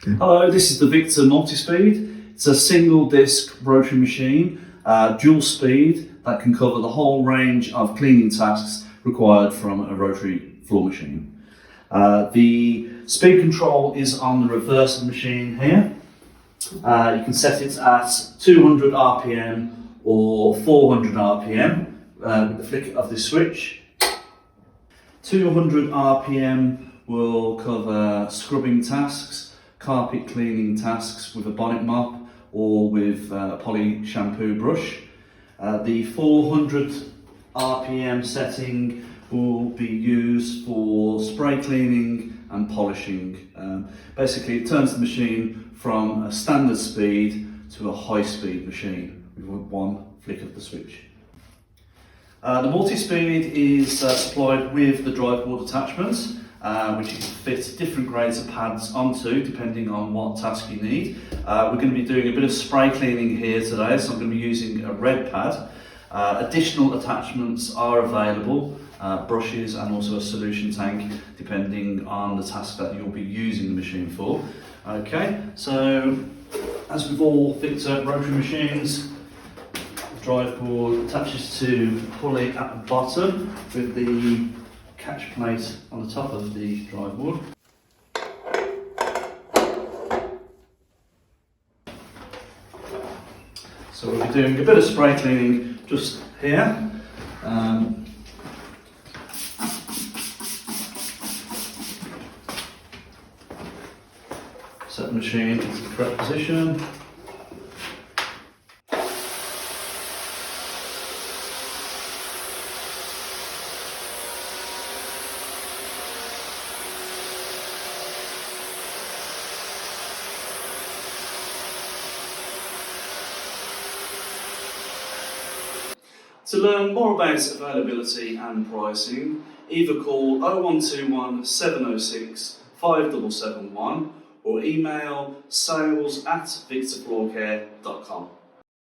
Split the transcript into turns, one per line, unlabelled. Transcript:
Okay.
Hello, this is the Victor Multispeed. It's a single disc rotary machine, dual speed, that can cover the whole range of cleaning tasks required from a rotary floor machine. The speed control is on the reverse of the machine here. You can set it at 200 RPM or 400 RPM with the flick of the switch. 200 RPM will cover scrubbing tasks, carpet cleaning tasks with a bonnet mop or with a poly shampoo brush. The 400 RPM setting will be used for spray cleaning and polishing. Basically, it turns the machine from a standard speed to a high-speed machine with one flick of the switch. The multi-speed is supplied with the drive board attachments, which you can fit different grades of pads onto depending on what task you need. We're going to be doing a bit of spray cleaning here today, so I'm going to be using a red pad. Additional attachments are available, brushes and also a solution tank depending on the task that you'll be using the machine for. Okay, so as with all Victor rotary machines, the drive board attaches to the pulley at the bottom with the catch plate on the top of the drive board. So we'll be doing a bit of spray cleaning just here. Set the machine into the correct position. To learn more about availability and pricing, either call 0121 706 5771 or email sales@victorfloorcare.com.